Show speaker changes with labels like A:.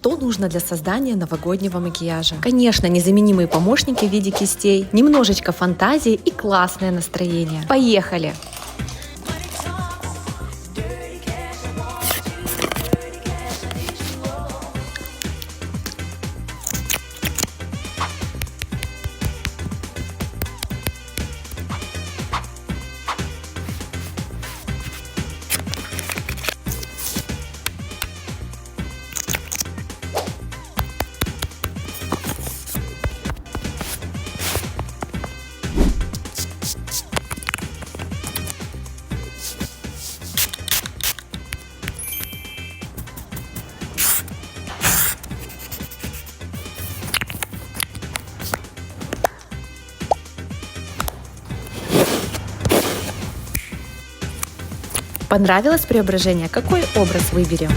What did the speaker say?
A: Что нужно для создания новогоднего макияжа? Конечно, незаменимые помощники в виде кистей, немножечко фантазии и классное настроение. Поехали! Понравилось преображение? Какой образ выберем?